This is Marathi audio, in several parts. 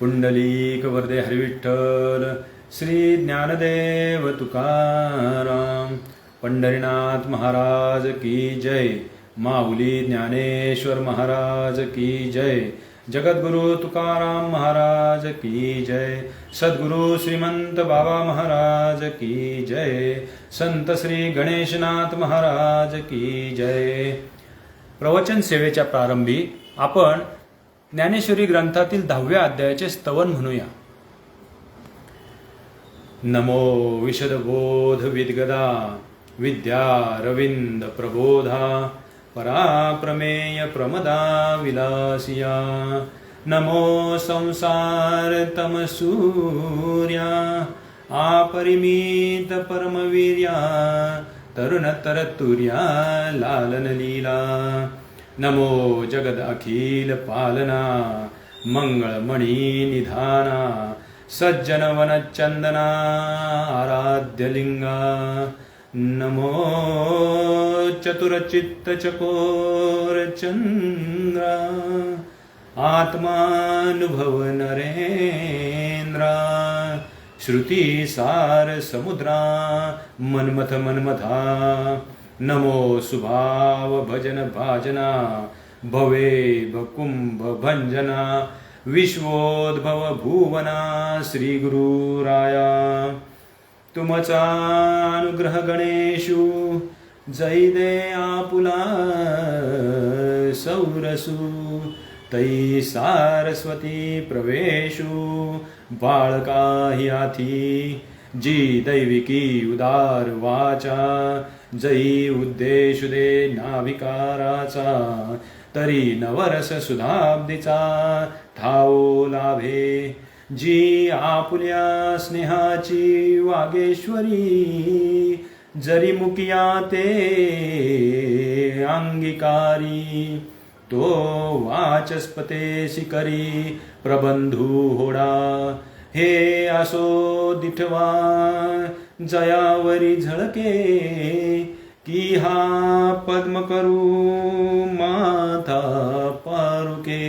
पुंडलिक वरदे हरिविठ्ठल श्री ज्ञानदेव तुकाराम पंढरीनाथ महाराज की जय। माऊली ज्ञानेश्वर महाराज की जय। जगद्गुरु तुकाराम महाराज की जय। सद्गुरु श्रीमंत बाबा महाराज की जय। संत श्री गणेशनाथ महाराज की जय। प्रवचन सेवेच्या प्रारंभी आपण ज्ञानेश्वरी ग्रंथातील 10व्या अध्यायाचे स्तवन म्हणूया। नमो विशदबोध विद्गदा विद्या रविंद प्रबोधा पराप्रमेय प्रमदा विलासिया। नमो संसार तमसूर्या अपरिमित परमवीर्या तरुणतरतुर्या लालन लीला। नमो जगद अखिल पालना मंगळमणी निधाना सज्जन वनचंदना आराध्यलिंगा। नमो चतुरचित्त चकोर चंद्रा आत्मानुभव नरेंद्रा। श्रुती सार समुद्रा मन्मथ मन्मथा। नमो सुभाव भजन भाजना भवे भकुंभ भंजना विश्वोद्भव भुवना श्री गुरुराया। तुमचा अनुग्रह गणेशु जै दे आपुला सौरसु तै सारस्वती प्रवेशु बाळका ह्याथी जी दैविकी उदार वाचा जै उद्देशु दे नाविकाराचा तरी नवरस सुधाब्दीचा ठावो लाभे। जी आपुल्या स्नेहाची वागेश्वरी जरी मुकिया ते अंगीकारी तो वाचस्पते शिकरी प्रबंधू होडा। हे असो दिठवा जयावरी झळके की हा पद्म करू माथा पारुके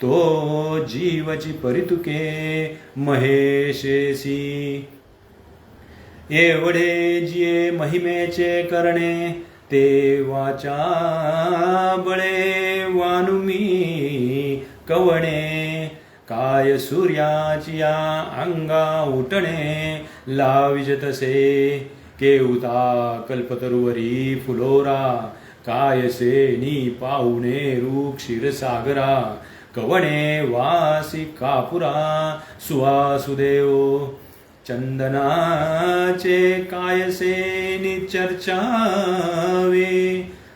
तो जीवची परितुके महेशेसी। एवढे जिये महिमेचे करणे ते वाचा बळे वानुमी कवणे। काय सूर्याची या अंगा उठणे लाविज तसे केवता कल्पतरुवरी फुलोरा। काय सेनी पाहुणे रूप क्षीरसागरा कवणे वासी कापुरा सुवासुदेव। चंदनाचे कायसे निचर्चावे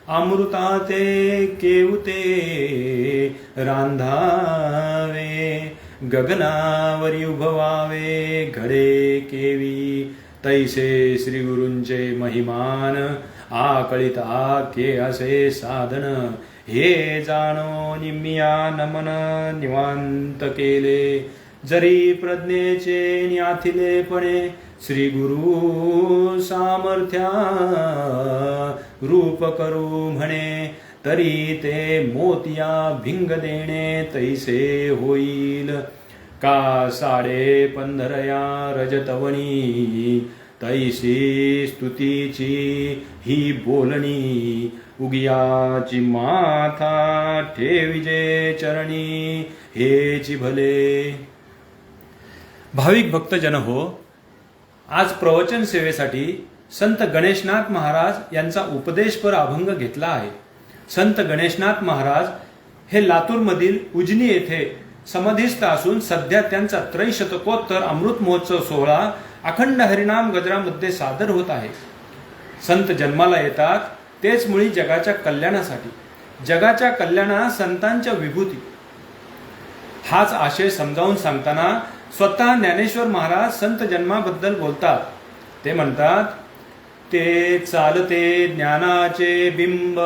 अमृताते केवते रांधावे। गगनावरी उभवावे घडे केवी तैसे श्री गुरूंचे महिमान आकळिता के असे साधन। हे जाणो निम्मिया नमन निवांत केले जरी प्रज्ञेचे न्याथिलेपणे श्री गुरु सामर्थ्या रूप करू म्हणे तरी ते मोतिया भिंग देणे तैसे होईल। का 15.5 रजतवणी तैसी स्तुतीची ही बोलणी। उगियाची माथा ठेविजे चरणी हेची भले। भाविक भक्तजन हो, आज प्रवचन सेवेसाठी संत गणेशनाथ महाराज यांचा उपदेशपर अभंग घेतला आहे। संत गणेशनाथ महाराज हे लातूरमधील उजनी येथे समाधीस्थ असून सध्या त्यांचा त्रैशतकोत्तर अमृत महोत्सव सोहळा अखंड हरिनाम गजरामध्ये सादर होत आहे। संत जन्माला येतात तेच मुळी जगाच्या कल्याणासाठी, जगाच्या कल्याणात संतांच्या विभूती हाच आशय समजावून सांगताना स्वतः ज्ञानेश्वर महाराज संत जन्माबद्दल बोलतात। ते म्हणतात, ते चालते ज्ञानाचे बिंब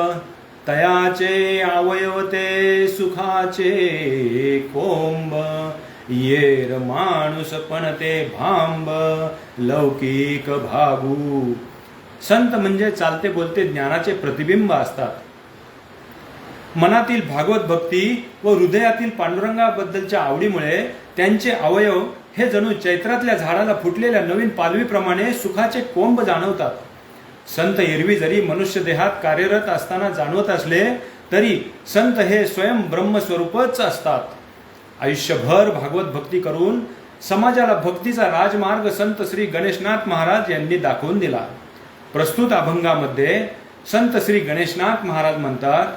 तयाचे अवयवते सुखाचे कोंब। येर माणूस पण ते भांब लौकिक भागू। संत म्हणजे चालते बोलते ज्ञानाचे प्रतिबिंब असतात। मनातील भागवत भक्ती व हृदयातील पांडुरंगाबद्दलच्या आवडीमुळे त्यांचे अवयव हे जणू चैत्रातल्या झाडाला फुटलेल्या नवीन पालवीप्रमाणे सुखाचे कोंब जाणवतात. संत एरवी जरी मनुष्य देहात कार्यरत असताना जाणवत असले तरी संत हे स्वयं ब्रह्मस्वरूपच असतात. आयुष्यभर भागवत भक्ती करून समाजाला भक्तीचा राजमार्ग संत श्री गणेशनाथ महाराज यांनी दाखवून दिला. प्रस्तुत अभंगामध्ये संत श्री गणेशनाथ महाराज म्हणतात,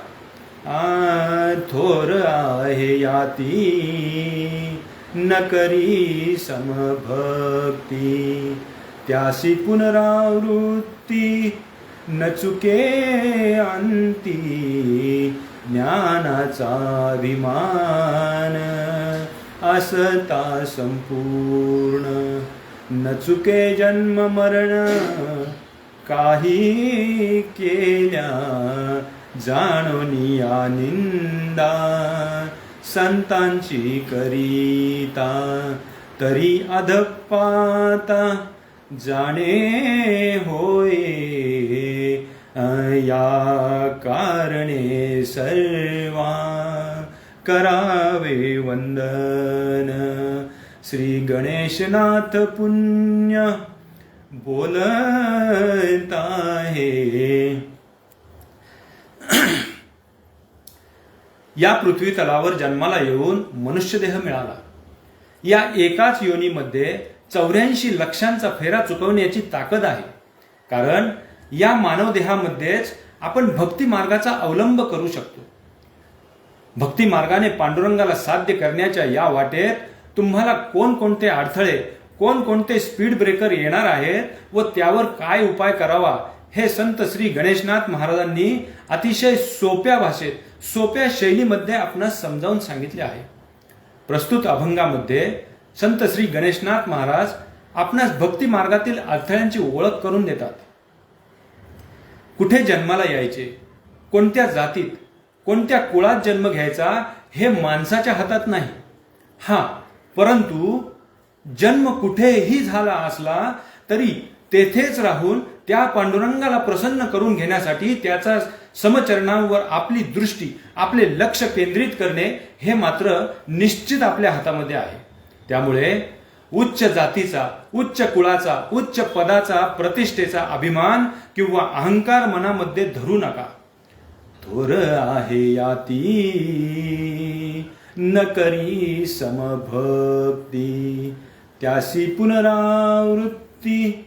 थोर आहे याती न करी समभक्ती, त्यासी पुनरावृत्ती न चुके अंती, ज्ञानाचा अभिमान असता संपूर्ण, न चुके जन्म मरण काही केल्या, जाणोनिया निंदा संतांची करीता, तरी अधपाता जाणे होय, या कारणे सर्वा करावे वंदन. श्री गणेशनाथ पुण्य बोलत आहे. या पृथ्वी तलावर जन्माला येऊन मनुष्यदेह मिळाला. या एकाच योनीमध्ये 84 लक्षांचा फेरा चुकवण्याची ताकद आहे. कारण या मानव देहामध्येच आपण भक्ती मार्गाचा अवलंब करू शकतो. भक्ती मार्गाने पांडुरंगाला साध्य करण्याच्या या वाटेत तुम्हाला कोणकोणते अडथळे, कोणकोणते स्पीड ब्रेकर येणार आहेत व त्यावर काय उपाय करावा हे संत श्री गणेशनाथ महाराजांनी अतिशय सोप्या भाषेत, सोप्या शैलीमध्ये आपणास समजावून सांगितले आहे. प्रस्तुत अभंगामध्ये संत श्री गणेशनाथ महाराज आपणास भक्ती मार्गातील अडथळ्यांची ओळख करून देतात. कुठे जन्माला यायचे, कोणत्या जातीत, कोणत्या कुळात जन्म घ्यायचा हे माणसाच्या हातात नाही. परंतु जन्म कुठेही झाला असला तरी तेथेच राहून त्या पांडुरंगाला प्रसन्न करून घेण्यासाठी त्याचा समचरणांवर आपली दृष्टी, आपले लक्ष केंद्रित करणे हे मात्र निश्चित आपल्या हातामध्ये आहे. त्यामुळे उच्च जातीचा, उच्च कुळाचा, उच्च पदाचा, प्रतिष्ठेचा अभिमान किंवा अहंकार मनामध्ये धरू नका. थोर आहे याती न करी समभक्ती, त्यासी पुनरावृत्ती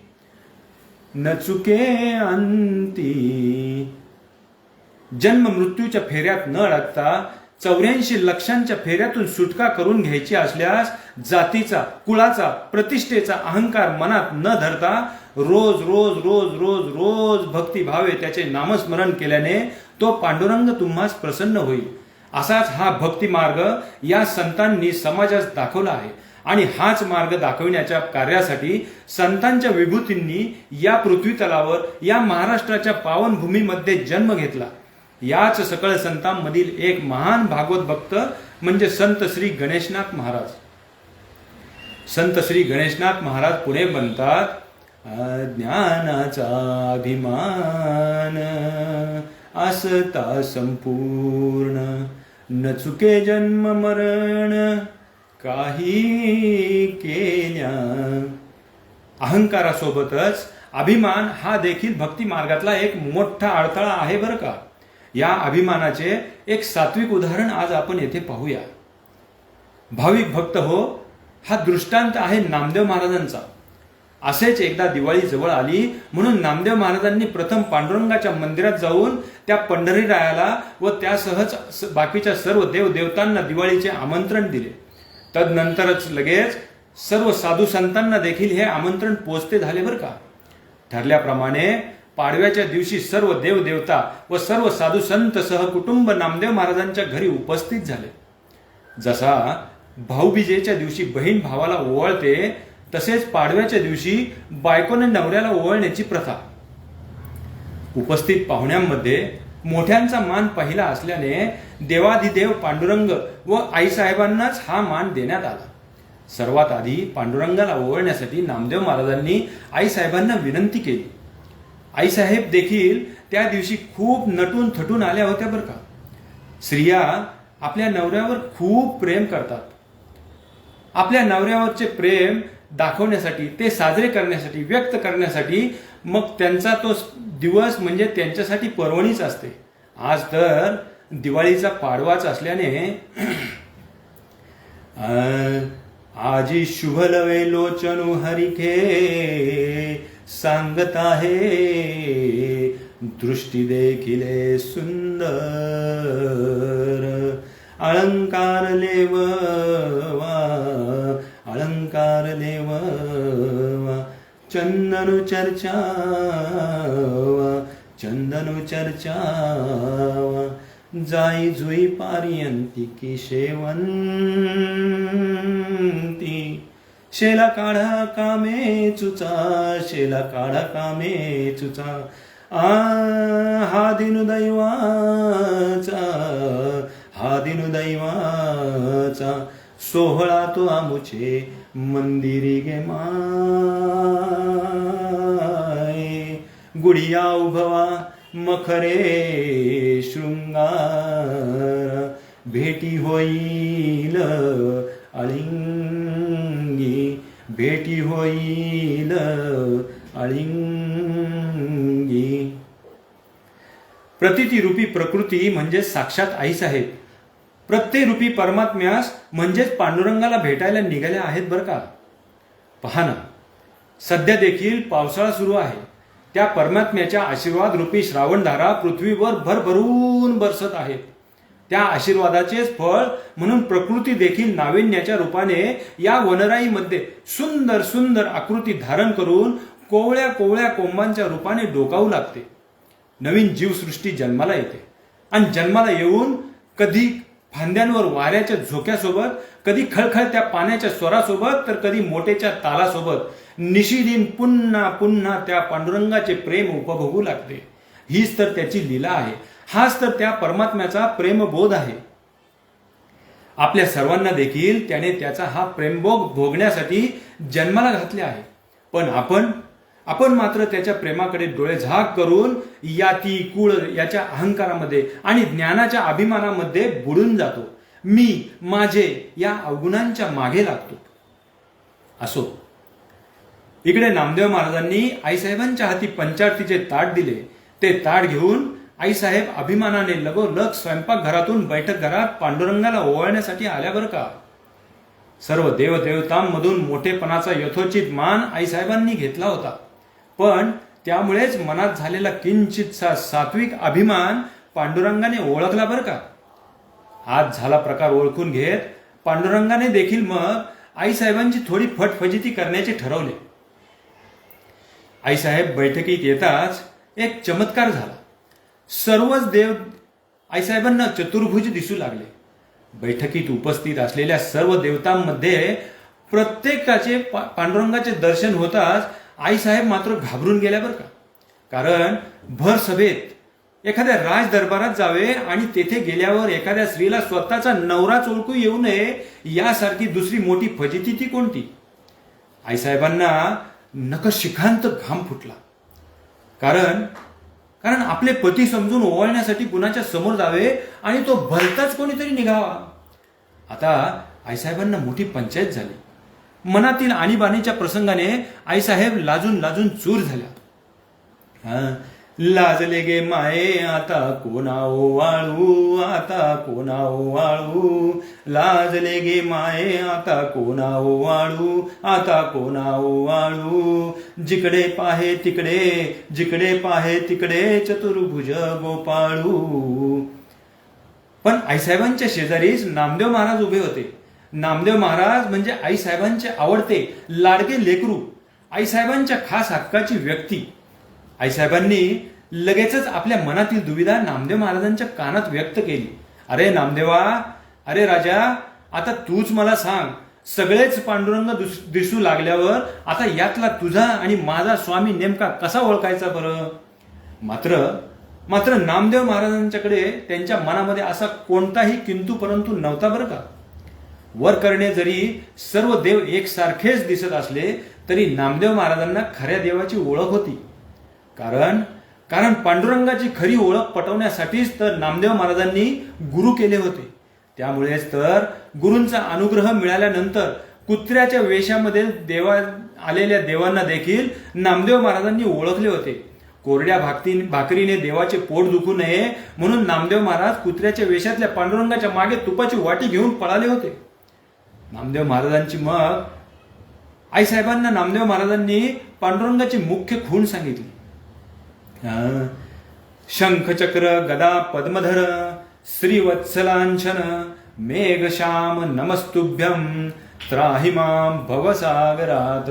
न चुके अंती. जन्म मृत्यूच्या फेऱ्यात न अडकता 84 लक्षांच्या फेऱ्यातून सुटका करून घ्यायची असल्यास जातीचा, कुळाचा, प्रतिष्ठेचा अहंकार मनात न धरता रोज रोज रोज रोज रोज भक्तिभावे त्याचे नामस्मरण केल्याने तो पांडुरंग तुम्हास प्रसन्न होईल. असाच हा भक्ती मार्ग या संतांनी समाजास दाखवला आहे. आणि हाच मार्ग दाखविण्याच्या कार्यासाठी संतांच्या विभूतींनी या पृथ्वी तलावर, या महाराष्ट्राच्या पावनभूमीमध्ये जन्म घेतला. याच सकळ संतांमधील एक महान भागवत भक्त म्हणजे संत श्री गणेशनाथ महाराज. संत श्री गणेशनाथ महाराज पुढे म्हणतात, ज्ञानाचा अभिमान असता संपूर्ण, न चुके जन्म मरण काही केल्या. अहंकारासोबतच अभिमान हा देखील भक्ती मार्गातला एक मोठा अडथळा आहे बरं का. या अभिमानाचे एक सात्विक उदाहरण आज आपण येथे पाहूया. भाविक भक्त हो हा दृष्टांत आहे नामदेव महाराजांचा. असेच एकदा दिवाळी जवळ आली म्हणून नामदेव महाराजांनी प्रथम पांडुरंगाच्या मंदिरात जाऊन त्या पंढरीरायाला व त्यासहच बाकीच्या सर्व देवदेवतांना दिवाळीचे आमंत्रण दिले. तदनंतरच लगेच सर्व साधू संतांना देखील हे आमंत्रण पोचते झाले बरं का. ठरल्याप्रमाणे पाडव्याच्या दिवशी सर्व देवदेवता व सर्व साधू संत सहकुटुंब नामदेव महाराजांच्या घरी उपस्थित झाले. जसा भाऊबीजेच्या दिवशी बहीण भावाला ओवाळते तसेच पाडव्याच्या दिवशी बायकोने नवऱ्याला ओवाळण्याची प्रथा. उपस्थित पाहुण्यांमध्ये मोठ्यांचा मान पहिला असल्याने देवाधिदेव पांडुरंग व आईसाहेबांनाच हा मान देण्यात आला. सर्वात आधी पांडुरंगाला ओवाळण्यासाठी नामदेव महाराजांनी आईसाहेबांना विनंती केली. आईसाहेब देखील त्या दिवशी खूप नटून थटून आल्या होत्या बरं का. स्त्रिया आपल्या नवऱ्यावर खूप प्रेम करतात. आपल्या नवऱ्यावरचे प्रेम दाखवण्यासाठी, ते साजरे करण्यासाठी, व्यक्त करण्यासाठी मग त्यांचा तो दिवस म्हणजे त्यांच्यासाठी पर्वणीच असते. आज तर दिवाळीचा पाडवाच असल्याने आजी शुभ लवे लोचनु हरिखे सांगत आहे, दृष्टी देखिले सुंदर अलंकार लेवा, अलंकार लेवा चंदनु चर्चावा, चंदनु चर्चावा जाई जुई पारियंती की शेवंती, शेला काढा कामे चुचा, शेला काढा कामे चुचा हा दिनुदैवाचा, हा दिनुदैवाचा सोहळा तो आमुचे मंदिरी गे माय, गुढिया उभवा मखरे शृंगार, भेटी होईल अळिंगी, भेटी होईल अळिंगी. प्रतितीरूपी प्रकृती म्हणजे साक्षात आईसाहेब. प्रत्ययरूपी परमात्म्यास म्हणजेच पांडुरंगाला भेटायला निघाल्या आहेत बरं का. पहा ना, सध्या देखील पावसाळा सुरू आहे. त्या परमात्म्याच्या आशीर्वाद रूपी श्रावणधारा पृथ्वीवर भरभरून बरसत आहेत. त्या आशीर्वादाचेच फळ म्हणून प्रकृती देखील नाविन्याच्या रूपाने या वनराईमध्ये सुंदर सुंदर आकृती धारण करून कोवळ्या कोवळ्या कोंबांच्या रूपाने डोकावू लागते. नवीन जीवसृष्टी जन्माला येते आणि जन्माला येऊन कधी फांद्यांवर वाऱ्याच्या झोक्यासोबत, कधी खळखळत्या पाण्याच्या स्वरासोबत, तर कधी मोठेच्या तालासोबत निशिदिन पुन्हा पुन्हा त्या पांडुरंगाचे प्रेम उपभोगू लागते. हीच तर त्याची लीला आहे. हाच तर त्या परमात्म्याचा प्रेमबोध आहे. आपल्या सर्वांना देखील त्याने त्याचा हा प्रेमभोग भोगण्यासाठी जन्माला घातले आहे. पण आपण मात्र त्याच्या प्रेमाकडे डोळे झाक करून याती कुळ याच्या अहंकारामध्ये आणि ज्ञानाच्या अभिमानामध्ये बुडून जातो. मी माझे या अवगुणांच्या मागे लागतो. असो, इकडे नामदेव महाराजांनी आईसाहेबांच्या हाती पंचारतीचे ताट दिले. ते ताट घेऊन आईसाहेब अभिमानाने लगोलग स्वयंपाकघरातून बैठक घरात पांडुरंगाला ओवाळण्यासाठी आल्या बरं का. सर्व देवदेवतांमधून मोठेपणाचा यथोचित मान आईसाहेबांनी घेतला होता. पण त्यामुळेच मनात झालेला किंचितसा सात्विक अभिमान पांडुरंगाने ओळखला बरं का. आज झाला प्रकार ओळखून घेत पांडुरंगाने देखील मग आईसाहेबांची थोडी फटफजिती करण्याचे ठरवले. आईसाहेब बैठकीत येताच एक चमत्कार झाला. सर्वच देव आईसाहेबांना चतुर्भुज दिसू लागले. बैठकीत उपस्थित असलेल्या सर्व देवतांमध्ये प्रत्येकाचे पांडुरंगाचे दर्शन होताच आईसाहेब मात्र घाबरून गेल्या बरं का. कारण भर सभेत एखाद्या राज दरबारात जावे आणि तेथे गेल्यावर एखाद्या स्त्रीला स्वतःचा नवराच ओळखू येऊ नये यासारखी दुसरी मोठी फजिती ती कोणती. आईसाहेबांना नखशिखांत घाम फुटला. कारण आपले पती समजून ओवाळण्यासाठी कुणाच्या समोर जावे आणि तो भलताच कोणीतरी निघावा. आता आईसाहेबांना मोठी पंचायत झाली. मनातील आणीबाणीच्या प्रसंगाने आईसाहेब लाजून लाजून चूर झाल्या. लाजले गे माये आता कोणा ओवाळू, आता कोणा ओवाळू, लाजले गे माये आता कोणा ओवाळू, आता कोणा ओवाळू, जिकडे पाहे तिकडे, जिकडे पाहे तिकडे चतुर्भुज गोपाळू. पण आईसाहेबांच्या शेजारीच नामदेव महाराज उभे होते. नामदेव महाराज म्हणजे आईसाहेबांचे आवडते लाडके लेकरू, आईसाहेबांच्या खास हक्काची व्यक्ती. आईसाहेबांनी लगेचच आपल्या मनातील दुविधा नामदेव महाराजांच्या कानात व्यक्त केली. अरे नामदेवा, अरे राजा, आता तूच मला सांग, सगळेच पांडुरंग दिसू लागल्यावर आता यातला तुझा आणि माझा स्वामी नेमका कसा ओळखायचा बरं. मात्र नामदेव महाराजांच्याकडे त्यांच्या मनामध्ये असा कोणताही किंतु परंतु नव्हता बरं का. वर करणे जरी सर्व देव एकसारखेच दिसत असले तरी नामदेव महाराजांना खऱ्या देवाची ओळख होती. कारण पांडुरंगाची खरी ओळख पटवण्यासाठीच तर नामदेव महाराजांनी गुरु केले होते. त्यामुळेच तर गुरूंचा अनुग्रह मिळाल्यानंतर कुत्र्याच्या वेशामध्ये आलेल्या देवांना देखील नामदेव महाराजांनी ओळखले होते. कोरड्या भाकरीने देवाचे पोट दुखू नये म्हणून नामदेव महाराज कुत्र्याच्या वेशातल्या पांडुरंगाच्या मागे तुपाची वाटी घेऊन पळाले होते. नामदेव महाराजांची मग आईसाहेबांना नामदेव महाराजांनी पांडुरंगाची मुख्य खूण सांगितली. शंखचक्र गदा पद्मधर श्रीवत्सलांछन मेघश्याम नमस्तुभ्यम त्राहिमाम भवसागरात.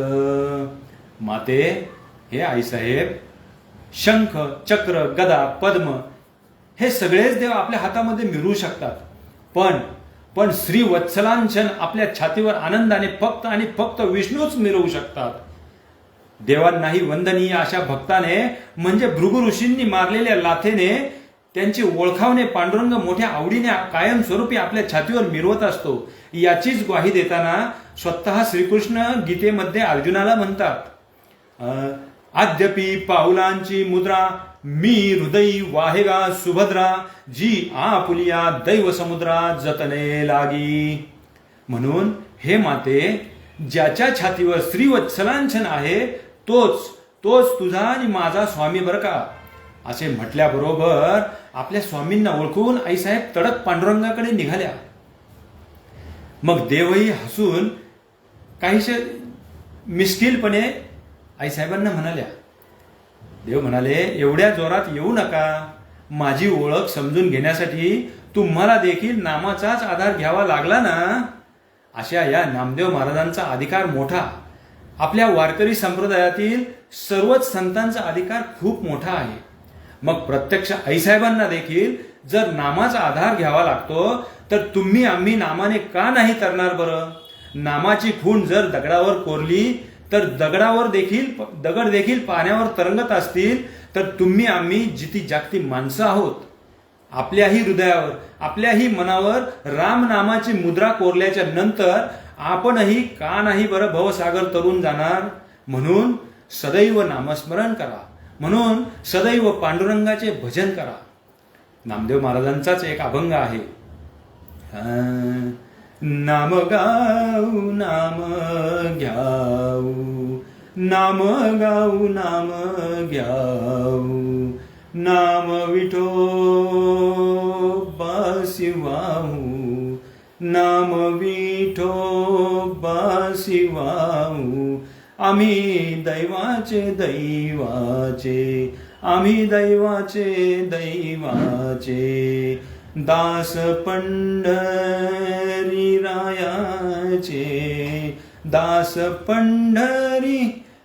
माते, हे आईसाहेब, शंख, चक्र, गदा, पद्म हे सगळेच देव आपल्या हातामध्ये मिळवू शकतात, पण श्री वत्सलांछन आपल्या छातीवर आनंदाने फक्त आणि फक्त विष्णूच मिरवू शकतात. देवांनाही वंदनीय अशा भक्ताने म्हणजे भृगु ऋषींनी मारलेल्या लाथेने त्यांची ओळखावणे पांडुरंग मोठ्या आवडीने कायमस्वरूपी आपल्या छातीवर मिरवत असतो. याचीच ग्वाही देताना स्वतः श्रीकृष्ण गीतेमध्ये अर्जुनाला म्हणतात, अद्यपि पाऊलांची मुद्रा मी हृदयी वाहेगा सुभद्रा जी आपुलिया दैव समुद्रा जतने लागी. म्हणून हे माते, ज्याच्या छातीवर श्रीवत्सलांछन आहे तोच तुझा आणि माझा स्वामी बर का. असे म्हटल्याबरोबर आपल्या स्वामींना ओळखून आईसाहेब तडक पांडुरंगाकडे निघाल्या. मग देवही हसून काहीशे मिश्किलपणे आईसाहेबांना म्हणाल्या. देव म्हणाले, एवढ्या जोरात येऊ नका. माझी ओळख समजून घेण्यासाठी तुम्हाला देखील नामाचाच आधार घ्यावा लागला ना. अशा या नामदेव महाराजांचा अधिकार मोठा. आपल्या वारकरी संप्रदायातील सर्वच संतांचा अधिकार खूप मोठा आहे. मग प्रत्यक्ष आईसाहेबांना देखील जर नामाचा आधार घ्यावा लागतो तर तुम्ही आम्ही नामाने का नाही तरणार बरं. नामाची खूण जर दगडावर कोरली तर दगड देखील पाण्यावर तरंगत असतील तर तुम्ही आम्ही जिती जागती माणसं आहोत. आपल्याही हृदयावर, आपल्याही मनावर राम नामाची मुद्रा कोरल्याच्या नंतर आपणही का नाही बरं भवसागर तरून जाणार. म्हणून सदैव नामस्मरण करा, म्हणून सदैव पांडुरंगाचे भजन करा. नामदेव महाराजांचाच एक अभंग आहे, नाम गाऊ नाम घ्याऊ, नाम गाऊ नाम घ्याऊ, नाम विठोबा शिवाऊ, नाम विठोबा शिवाऊ. आम्ही दैवाचे आम्ही दैवाचे दास पंढरी रायाचे, दास पंढरी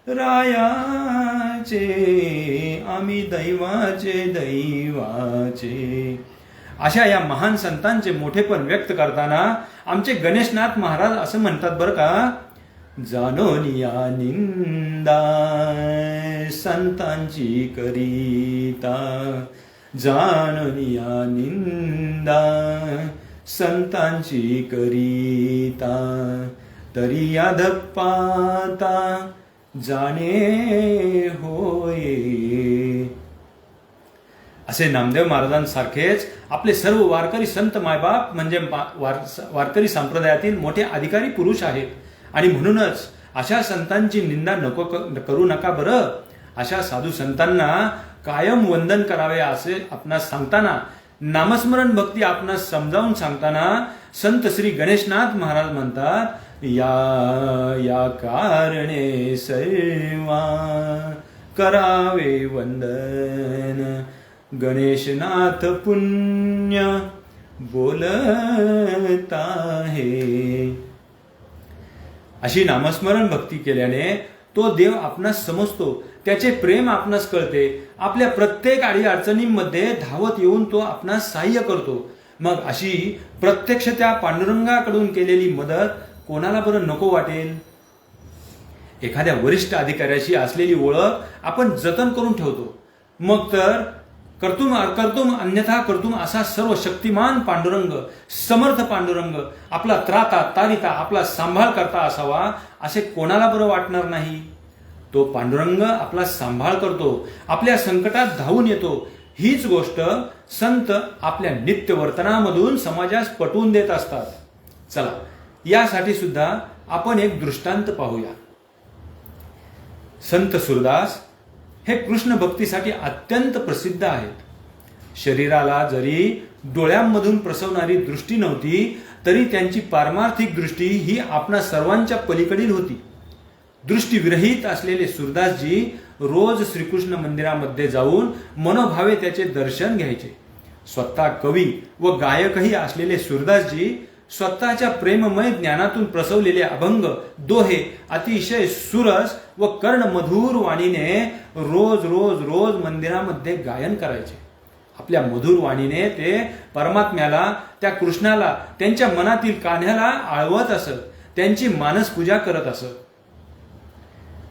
रायाचे, आम्ही दैवाचे. अशा या महान संतांचे मोठेपण व्यक्त करताना आमचे गणेशनाथ महाराज असं म्हणतात बरं का, जानोनिया निंदा संतांची करीता, जानोनिया निंदा संतांची करीता, तरी याधपाता जाणे होय. असे नामदेव महाराजांसारखेच आपले सर्व वारकरी संत मायबाप म्हणजे वारकरी संप्रदायातील मोठे अधिकारी पुरुष आहेत. आणि म्हणूनच अशा संतांची निंदा करू नका बरं. अशा साधू संतांना कायम वंदन करावे असे आपणास सांगताना, नामस्मरण भक्ती आपणास समजावून सांगताना संत श्री गणेशनाथ महाराज म्हणतात, या कारणे सर्वा करावे वंदन, गणेशनाथ पुण्य बोलत आहे. अशी नामस्मरण भक्ती केल्याने तो देव आपणास समजतो, त्याचे प्रेम आपणास कळते. आपल्या प्रत्येक अडी अडचणींमध्ये धावत येऊन तो आपणास सहाय्य करतो. मग अशी प्रत्यक्ष त्या पांडुरंगाकडून केलेली मदत कोणाला बरं नको वाटेल. एखाद्या वरिष्ठ अधिकाऱ्याशी असलेली ओळख आपण जतन करून ठेवतो. मग तर कर्तुम अन्यथा कर्तुम असा सर्व शक्तिमान पांडुरंग, समर्थ पांडुरंग आपला त्राता तारिता, आपला सांभाळ करता असावा असे कोणाला बरं वाटणार नाही. तो पांडुरंग आपला सांभाळ करतो, आपल्या संकटात धावून येतो. हीच गोष्ट संत आपल्या नित्य वर्तनामधून समाजास पटवून देत असतात. चला, यासाठी सुद्धा आपण एक दृष्टांत पाहूया. संत सूरदास हे कृष्ण भक्तीसाठी अत्यंत प्रसिद्ध आहेत. शरीराला जरी डोळ्यांमधून प्रसवणारी दृष्टी नव्हती, तरी त्यांची पारमार्थिक दृष्टी ही आपणा सर्वांच्या पलीकडील होती. दृष्टीविरहित असलेले सूरदासजी रोज श्रीकृष्ण मंदिरामध्ये जाऊन मनोभावे त्याचे दर्शन घ्यायचे. स्वतः कवी व गायकही असलेले सूरदासजी स्वतःच्या प्रेममय ज्ञानातून प्रसवलेले अभंग, दोहे अतिशय सुरस व कर्णमधुर वाणीने रोज रोज रोज मंदिरामध्ये गायन करायचे. आपल्या मधुर वाणीने ते परमात्म्याला, त्या कृष्णाला, त्यांच्या मनातील कान्ह्याला आळवत असत, त्यांची मानसपूजा करत असत.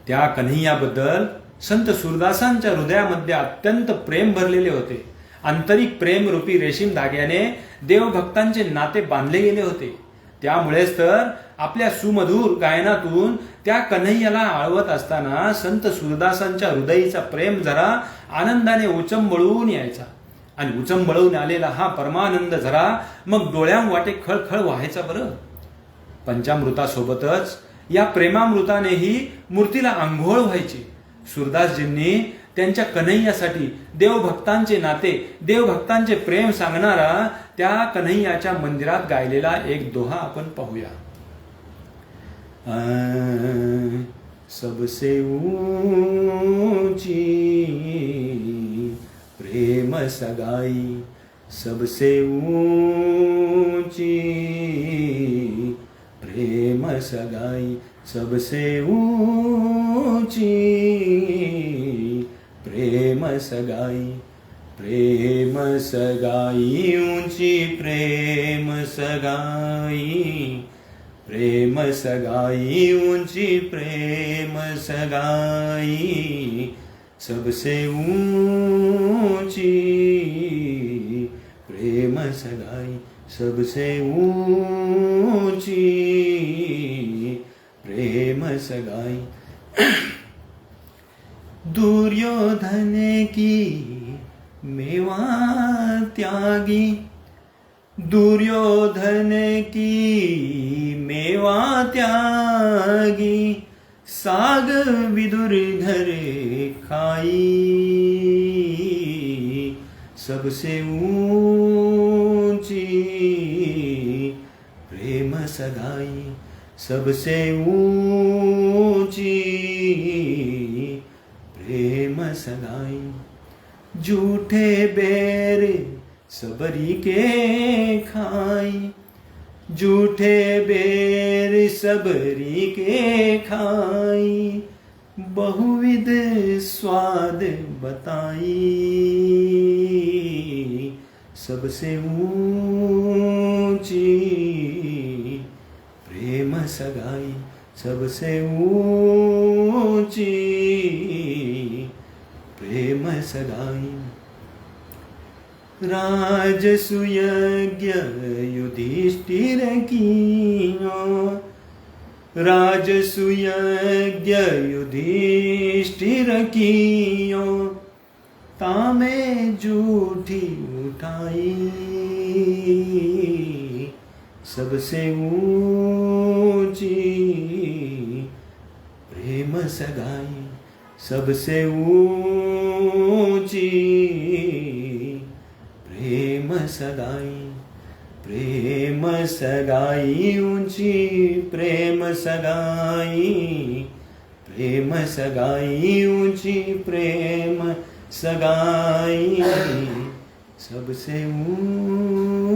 त्या कन्हैयाबद्दल संत सूरदासांच्या हृदयामध्ये अत्यंत प्रेम भरलेले होते. आंतरिक प्रेम रूपी रेशीम धाग्याने देवभक्तांचे नाते बांधले गेले होते. त्यामुळेच तर आपल्या सुमधुर गायनातून त्या कन्हैयाला आळवत असताना संत सूरदासांच्या हृदयीचा प्रेम जरा आनंदाने उचंबळून यायचा. आणि उचंबळून आलेला हा परमानंद जरा मग डोळ्यांवाटे खळखळ व्हायचा बरं. पंचामृतासोबतच या प्रेमामृतानेही मूर्तीला आंघोळ व्हायची. सूरदासजींनी त्यांच्या कन्हैयासाठी देवभक्तांचे नाते, देवभक्तांचे प्रेम सांगणारा त्या कन्हैयाच्या मंदिरात गायलेला एक दोहा आपण पाहूया. सबसे ऊंची प्रेम सगाई, सबसे ऊंची प्रेम सगाई, सबसे ऊंची प्रेम सगाई, प्रेम सगाई ऊंची प्रेम सगाई, प्रेम सगाई ऊंची प्रेम सगाई, सबसे ऊंची प्रेम सगाई, सबसे ऊंची प्रेम सगाई. दुर्योधन की मेवा त्यागी, दुर्योधन की मेवा त्यागी, साग विदुर घर खाई, सबसे ऊंची प्रेम सगाई, सबसे ऊंची प्रेम सगाई. झूठे बैर सबरी के खाई, झूठे बैर सबरी के खाई, बहुविध स्वाद बताई, सबसे ऊंची प्रेम सगाई, सबसे ऊंची प्रेम सगाई. राजसुयज्ञ युधिष्ठिर कियो, राजसुयज्ञ युधिष्ठिर कियो, तामे झूठी उठाई, सबसे ऊंची प्रेम सगाई, सबसे ऊंची प्रेम सगाई, प्रेम सगाई ऊंची प्रेम सगाई, प्रेम सगाई ऊंची प्रेम सगाई, सबसे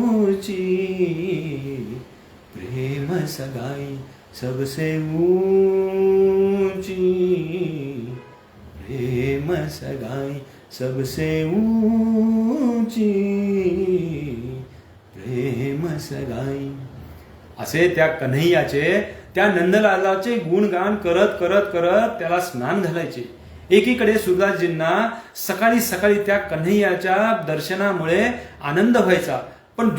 ऊंची प्रेम सगाई, सबसे ऊंची प्रेम सगाई, सबसे ऊंची प्रेम सगाई. असे त्या कन्हैयाचे, त्या नंदलालाचे गुणगान करत करत करत त्याला स्नान घालायचे. एकीकडे सूरदासजींना सकाळी सकाळी त्या कन्हैयाच्या दर्शनामुळे आनंद व्हायचा, पण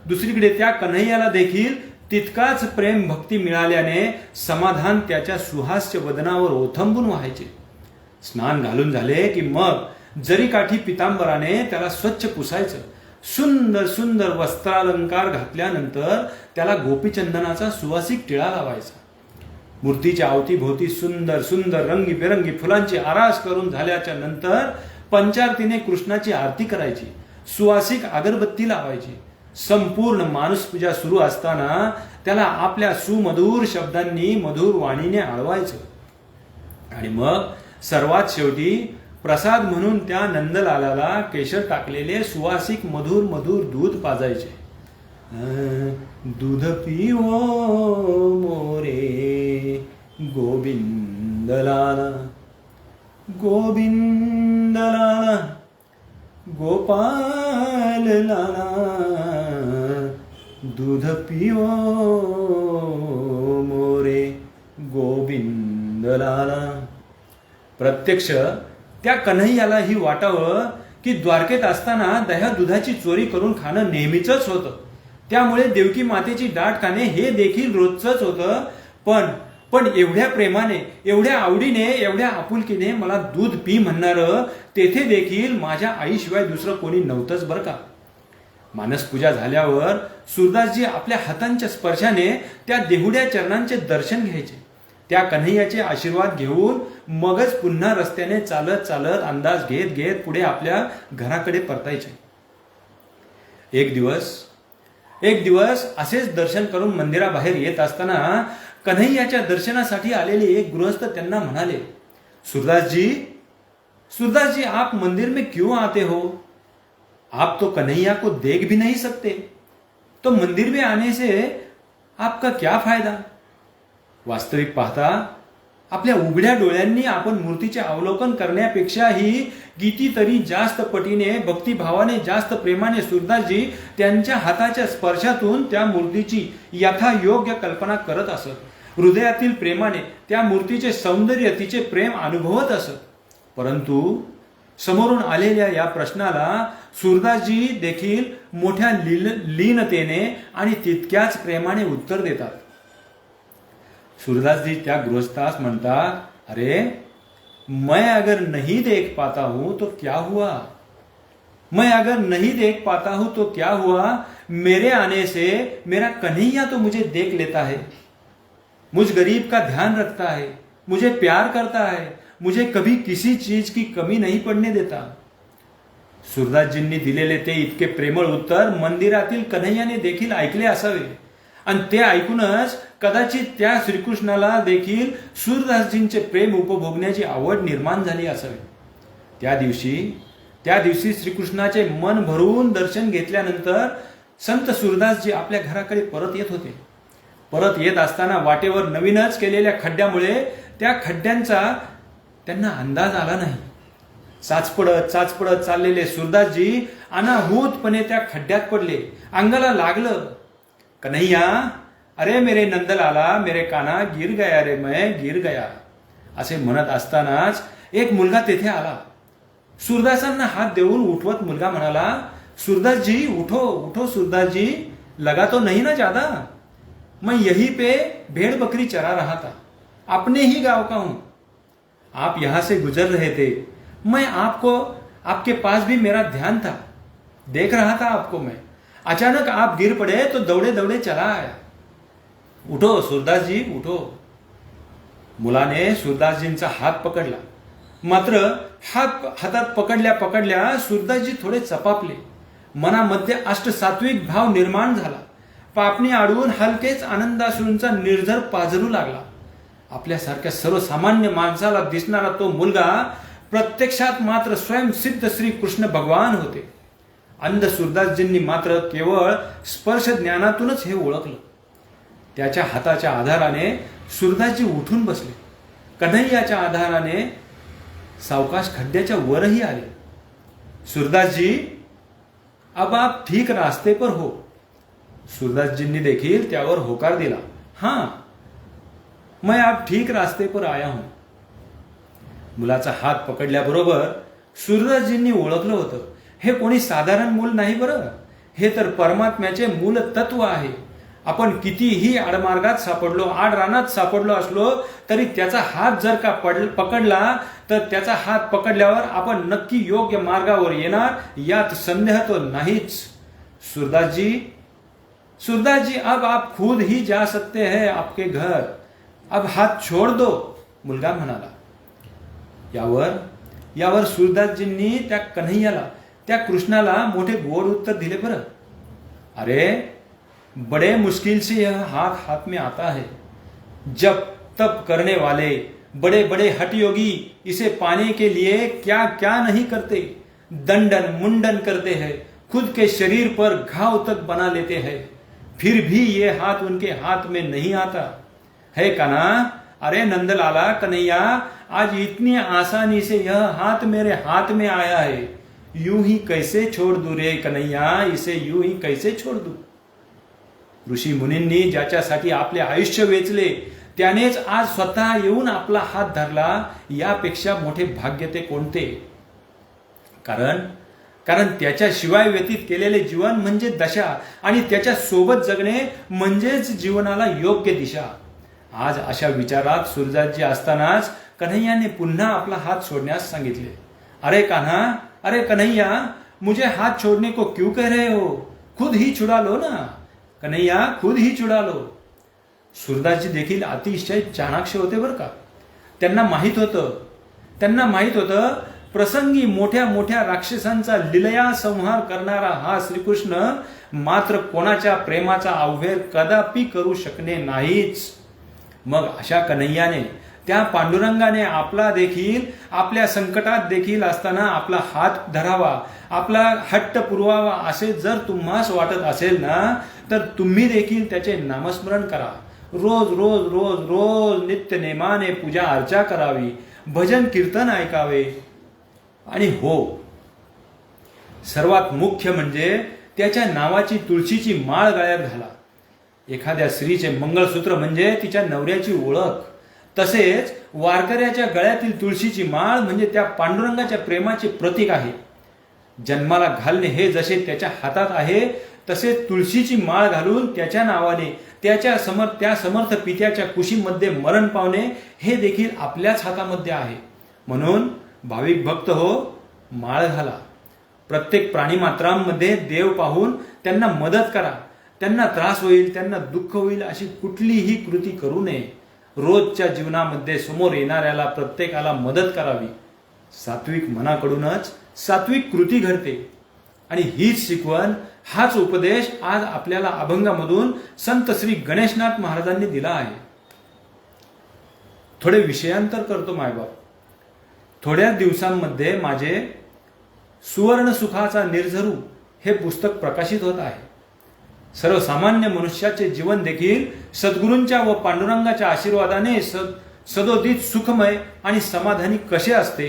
दुसरीकडे त्या कन्हैयाला देखील तितकाच प्रेम भक्ती मिळाल्याने समाधान त्याच्या सुहास्य वदनावर ओथंबून व्हायचे. स्नान घालून झाले की मग जरीकाठी पितांबराने त्याला स्वच्छ पुसायचं. सुंदर सुंदर वस्त्रालंकार घातल्यानंतर त्याला गोपीचंदनाचा सुवासिक टिळा लावायचा. मूर्तीच्या अवतीभोवती सुंदर सुंदर रंगीबेरंगी फुलांची आरास करून झाल्याच्या नंतर पंचारतीने कृष्णाची आरती करायची. सुवासिक अगरबत्ती लावायची. संपूर्ण मानसपूजा सुरू असताना त्याला आपल्या सुमधुर शब्दांनी मधुर वाणीने आळवायचं. आणि मग सर्वात शेवटी प्रसाद म्हणून त्या नंदलालाला केशर टाकलेले सुवासिक मधुर मधुर दूध पाजायचे. दूध पिओ मोरे गोविंदलाला गोविंदलाला गोपाल लाला दूध पिओ मोरे गोविंदलाला. प्रत्यक्ष त्या कन्हैयालाही वाटावं की द्वारकेत असताना दह्या दुधाची चोरी करून खाणं नेहमीचंच होतं. त्यामुळे देवकी मातेची डाट खाणे हे देखील रोजचंच होतं. पण एवढ्या प्रेमाने, एवढ्या आवडीने, एवढ्या आपुलकीने मला दूध पी म्हणणारं तेथे देखील माझ्या आईशिवाय दुसरं कोणी नव्हतंच बरं का. मानसपूजा झाल्यावर सुरदासजी आपल्या हातांच्या स्पर्शाने त्या देहुड्या चरणांचे दर्शन घ्यायचे. त्या कन्हैयाचे आशीर्वाद घेऊन मगच पुन्हा रस्त्याने चालत चालत अंदाज घेत घेत पुढे आपल्या घराकडे परतायचे. एक दिवस असेच दर्शन करून मंदिराबाहेर येत असताना कन्हैयाच्या दर्शनासाठी आलेले एक गृहस्थ त्यांना म्हणाले, सूरदास जी आप मंदिर में क्यों आते हो? आप तो कन्हैया को देख भी नहीं सकते, तो मंदिर में आने से आपका क्या फायदा? वास्तविक पाहता आपल्या उघड्या डोळ्यांनी आपण मूर्तीचे अवलोकन करण्यापेक्षाही कितीतरी जास्त पटीने, भक्तिभावाने, जास्त प्रेमाने सूरदासजी त्यांच्या हाताच्या स्पर्शातून त्या मूर्तीची यथायोग्य कल्पना करत असत. हृदयातील प्रेमाने त्या मूर्तीचे सौंदर्य, तिचे प्रेम अनुभवत असत. परंतु समोरून आलेल्या या प्रश्नाला सूरदासजी देखील मोठ्या लीनतेने आणि तितक्याच प्रेमाने उत्तर देतात. सूरदास जी त्या गृहस्थास म्हणतात, अरे मैं अगर नहीं देख पाता हूं तो क्या हुआ? मैं अगर नहीं देख पाता हूं तो क्या हुआ? मेरे आने से मेरा कन्हैया तो मुझे देख लेता है, मुझ गरीब का ध्यान रखता है, मुझे प्यार करता है, मुझे कभी किसी चीज की कमी नहीं पडने देता. सूरदासजींनी दिलेले ते इतके प्रेमळ उत्तर मंदिरातील कन्हैयाने देखील ऐकले असावे आणि ते ऐकूनच कदाचित त्या श्रीकृष्णाला देखील सूरदासजींचे प्रेम उपभोगण्याची आवड निर्माण झाली असावी. त्या दिवशी श्रीकृष्णाचे मन भरून दर्शन घेतल्यानंतर संत सूरदासजी आपल्या घराकडे परत येत होते. परत येत असताना वाटेवर नवीनच केलेल्या खड्ड्यामुळे त्या खड्ड्यांचा त्यांना अंदाज आला नाही. चाचपडत चाललेले सूरदासजी अनाहूतपणे त्या खड्ड्यात पडले. अंगाला लागलं, कन्हैया, अरे मेरे नंदलाला, मेरे काना, गिर गया रे, मैं गिर गया, असे म्हणत असतानाच एक मुलगा तेथे आला. सूरदासांना हात देऊन उठवत मुलगा म्हणाला, सूरदास जी उठो उठो सूरदास जी, लगा तो नहीं ना ज्यादा? मैं यहीं पे भेड़ बकरी चरा रहा था, अपने ही गांव का हूं. आप यहां से गुजर रहे थे, मैं आपके पास भी मेरा ध्यान था, देख रहा था आपको मैं. अचानक आप गिर पड़े तो दौड़े दौड़े चला आया. उठो सूरदास जी उठो. मुलाने सूरदासजींचा हात पकडला. मात्र हातात पकडल्या सूरदासजी थोडे चपापले. मनामध्ये अष्टसात्विक भाव निर्माण झाला. पापणी आडवून हलकेच आनंदाश्रूंचा निर्झर पाझरू लागला. आपल्यासारख्या सर्वसामान्य माणसाला दिसणारा तो मुलगा प्रत्यक्षात मात्र स्वयंसिद्ध श्री कृष्ण भगवान होते. अंध सूरदासजींनी मात्र केवळ स्पर्श ज्ञानातूनच हे ओळखलं. त्याच्या हाताच्या आधाराने सूरदासजी उठून बसले. कन्हैयाच्या आधाराने सावकाश खड्ड्याच्या वरही आले. सूरदास जी, अब आप ठीक रास्ते पर हो. सूरदासजींनी देखील त्यावर होकार दिला. हां, मैं अब ठीक रास्ते पर आया हूं. मुलाचा हात पकडल्याबरोबर सूरदासजींनी ओळखलं होतं, हे कोणी साधारण मूल नाही बरं, हे तर परमात्म्याचे मूल तत्व आहे. आपण कितीही आडमार्गात सापडलो, आडरानात सापडलो असलो तरी त्याचा हात जर का पकडला तर त्याचा हात पकडल्यावर आपण नक्की योग्य मार्गावर येणार, यात संदेह तो नाहीच. सूरदास जी, अब आप खुद ही जा सकते हैं आपके घर, अब हात छोड़ दो, मुलगा म्हणाला. यावर सूरदासजींनी त्या कन्हैयाला, त्या कृष्णाला मोठे गोड उत्तर दिले बरं. अरे, बड़े मुश्किल से यह हाथ में आता है. जब तप करने वाले बड़े बड़े हठ योगी इसे पाने के लिए क्या क्या नहीं करते, दंडन मुंडन करते हैं, खुद के शरीर पर घाव तक बना लेते हैं, फिर भी ये हाथ उनके हाथ में नहीं आता है. कान्हा, अरे नंदलाला, कन्हैया, आज इतनी आसानी से यह हाथ मेरे हाथ में आया है, यूं ही कैसे छोड़ दूं रे कन्हैया, इसे यूं ही कैसे छोड़ दूं. ऋषी मुनींनी ज्याच्यासाठी आपले आयुष्य वेचले त्यानेच आज स्वतः येऊन आपला हात धरला, यापेक्षा मोठे भाग्य ते कोणते. कारण त्याच्याशिवाय व्यतीत केलेले जीवन म्हणजे दशा आणि त्याच्या सोबत जगणे म्हणजेच जीवनाला योग्य दिशा. आज अशा विचारात सूरदासजी असतानाच कन्हैयाने पुन्हा आपला हात सोडण्यास सांगितले. अरे कान्हा, अरे कन्हैया, मुझे हाथ छोड़ने को क्यों कह रहे हो, खुद ही छुड़ा लो ना. कन्हैया, खुद ही छुड़ा लो. सूरदासजी देखील अतिशय चाणाक्ष होते बरं का. त्यांना माहित होतं प्रसंगी मोठ्या मोठ्या राक्षसांचा लीलया संहार करणारा हा श्रीकृष्ण मात्र कोणाच्या प्रेमाचा अवहेर कदापि करू शकणे नाहीच. मग अशा कन्हैयाने, त्या पांडुरंगाने आपल्या संकटात देखील असताना आपला हात धरावा, आपला हट्ट पुरवावा असे जर तुम्हास वाटत असेल ना, तर तुम्ही देखील त्याचे नामस्मरण करा. रोज रोज रोज रोज नित्य नेमाने पूजा अर्चा करावी, भजन कीर्तन ऐकावे. आणि हो, सर्वात मुख्य म्हणजे त्याच्या नावाची तुळशीची माळ गळ्यात घाला. एखाद्या स्त्रीचे मंगळसूत्र म्हणजे तिच्या नवऱ्याची ओळख, तसेच वारकऱ्याच्या गळ्यातील तुळशीची माळ म्हणजे त्या पांडुरंगाच्या प्रेमाचे प्रतीक आहे. जन्माला घालणे हे जसे त्याच्या हातात आहे, तसे तुळशीची माळ घालून त्याच्या नावाने त्या समर्थ पित्याच्या कुशीमध्ये मरण पावणे हे देखील आपल्याच हातामध्ये आहे. म्हणून भाविक भक्त हो, माळ घाला. प्रत्येक प्राणीमात्रांमध्ये देव पाहून त्यांना मदत करा. त्यांना त्रास होईल, त्यांना दुःख होईल अशी कुठलीही कृती करू नये. रोजच्या जीवनामध्ये समोर येणाऱ्याला प्रत्येकाला मदत करावी. सात्विक मनाकडूनच सात्विक कृती घडते. आणि हीच शिकवण, हाच उपदेश आज आपल्याला अभंगामधून संत श्री गणेशनाथ महाराजांनी दिला आहे. थोडे विषयांतर करतो मायबाप. थोड्या दिवसांमध्ये माझे सुवर्ण सुखाचा निर्झरू हे पुस्तक प्रकाशित होत आहे. सर्वसामान्य मनुष्याचे जीवन देखील सद्गुरूंच्या व पांडुरंगाच्या आशीर्वादाने सदोदित सुखमय आणि समाधानी कसे असते.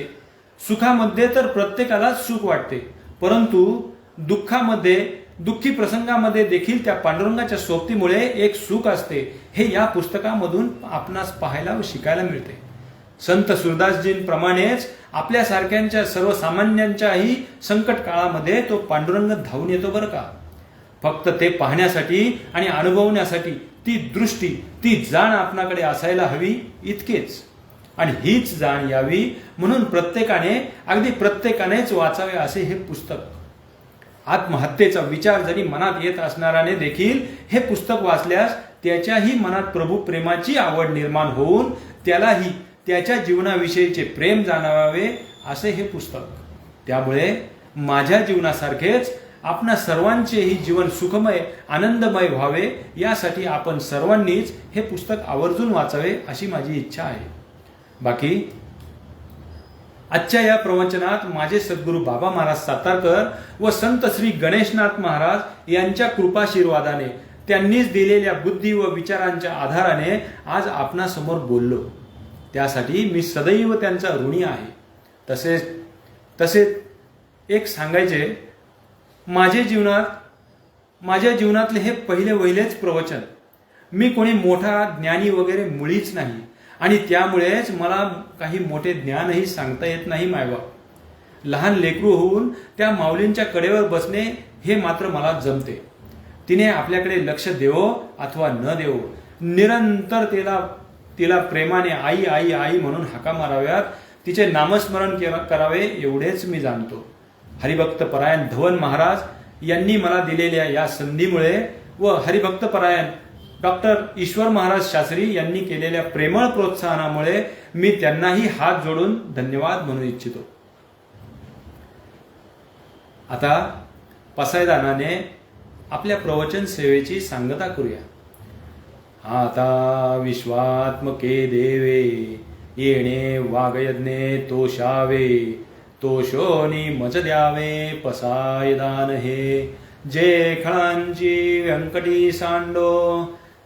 सुखामध्ये तर प्रत्येकालाच सुख वाटते, परंतु दुःखी प्रसंगामध्ये देखील त्या पांडुरंगाच्या सोबतीमुळे एक सुख असते, हे या पुस्तकामधून आपणास पाहायला व शिकायला मिळते. संत सूरदासजींप्रमाणेच आपल्यासारख्यांच्या सर्वसामान्यांच्याही संकट काळामध्ये तो पांडुरंग धावून येतो बरं का. फक्त ते पाहण्यासाठी आणि अनुभवण्यासाठी ती दृष्टी, ती जाण आपणाकडे असायला हवी, इतकेच. आणि हीच जाण यावी म्हणून अगदी प्रत्येकानेच वाचावे असे हे पुस्तक. आत्महत्येचा विचार जरी मनात येत असणाऱ्याने देखील हे पुस्तक वाचल्यास त्याच्याही मनात प्रभू प्रेमाची आवड निर्माण होऊन त्यालाही त्याच्या जीवनाविषयीचे प्रेम जाणवावे असे हे पुस्तक. त्यामुळे माझ्या जीवनासारखेच आपणा सर्वांचेही जीवन सुखमय आनंदमय व्हावे यासाठी आपण सर्वांनीच हे पुस्तक आवर्जून वाचावे अशी माझी इच्छा आहे. बाकी आजच्या या प्रवचनात माझे सद्गुरू बाबा महाराज सातारकर व संत श्री गणेशनाथ महाराज यांच्या कृपाशीर्वादाने त्यांनीच दिलेल्या बुद्धी व विचारांच्या आधाराने आज आपणासमोर बोललो. त्यासाठी मी सदैव त्यांचा ऋणी आहे. तसेच एक सांगायचे, माझ्या जीवनातले हे वहिलेच प्रवचन. मी कोणी मोठा ज्ञानी वगैरे मुळीच नाही आणि त्यामुळेच मला काही मोठे ज्ञानही सांगता येत नाही मायबाप. लहान लेकरू होऊन त्या माऊलींच्या कडेवर बसणे हे मात्र मला जमते. तिने आपल्याकडे लक्ष देवो अथवा न देवो निरंतर तिला प्रेमाने आई आई आई म्हणून हाका माराव्यात, तिचे नामस्मरण करावे एवढेच मी जाणतो. हरिभक्त परायण धवन महाराज यांनी मला दिलेल्या या संधीमुळे व हरिभक्त परायण डॉक्टर ईश्वर महाराज शास्त्री यांनी केलेल्या प्रेमळ प्रोत्साहनामुळे मी त्यांनाही हात जोडून धन्यवाद म्हणू इच्छितो. आता पसायदानाने आपल्या प्रवचन सेवेची सांगता करूया. आता विश्वात्मके देवे येणे वागयज्ञे तोषावे, तोषोनी मज द्यावे पसायदान हे. जे खळांची व्यंकटी सांडो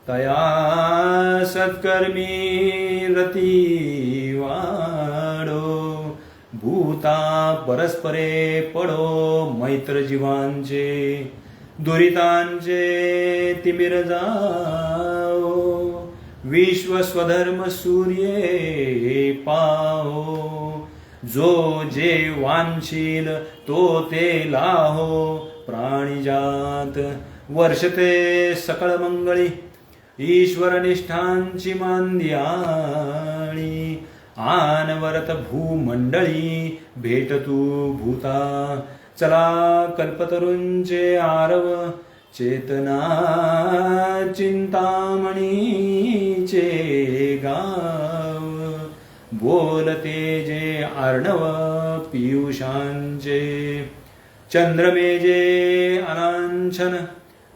तया सत्कर्मी रती वाडो. भूता परस्परे पडो मैत्र जीवांचे, दुरितांचे तिमिर जाओ. विश्व स्वधर्म सूर्ये पाहो, जो जे वांछील तो ते लाहो. प्राणिजात वर्षते सकळ मंगळी, ईश्वर निष्ठांची मांदियाळी. आनवरत भूमंडळी भेटतू भूता. चला कल्पतरूंचे आरव, चेतना चिंतामणीचे गाव. बोलते जे अर्णव पियुषांचे, चंद्रमेजे अनांछन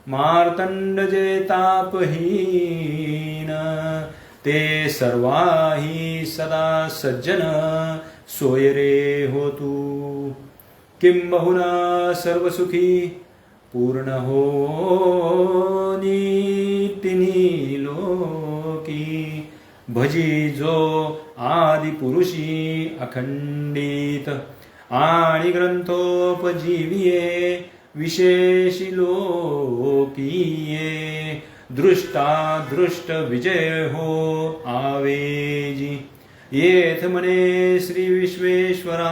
मार्तंड जे तापहीन. ते सर्वाही सदा सज्जन सोयरे होतू. किंबहुना सर्वसुखी पूर्ण होनी तिन्ही लोकी. भजी जो आदि पुरुषी अखंडित, आणि ग्रंथोपजीविये विशेषी लोकीये. दृष्टा दृष्ट विजय हो आवेजी. येथ म्हणे श्री विश्वेश्वरा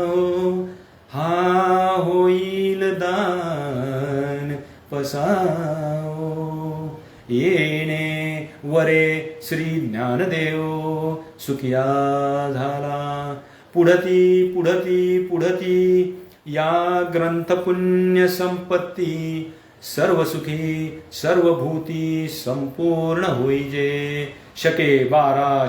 हो, हा होईल दान पसाओ. येणे वरे श्री ज्ञानदेव सुखिया झाला. पुढती पुढती पुढती या ग्रंथ पुण्य संपत्ती. सर्व सुखी सर्वभूती संपूर्ण होईजे. शके 12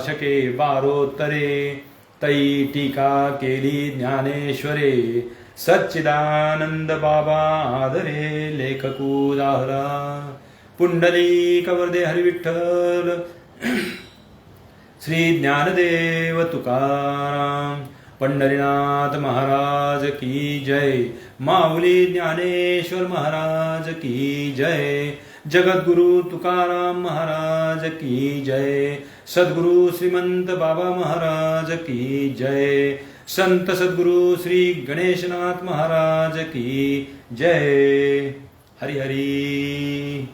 तै टीका केली ज्ञानेश्वरे. सच्चिदानंद बाबा आदरे लेखकू दाहरा. पुंडलिक वरदे हरिविठ्ठल. श्री ज्ञानदेव तुकाराम. पंढरीनाथ महाराज की जय. माऊली ज्ञानेश्वर महाराज की जय. जगद्गुरु तुकाराम महाराज की जय. सद्गुरु श्रीमंत बाबा महाराज की जय. संत सद्गुरु श्री गणेशनाथ महाराज की जय. हरि हरि.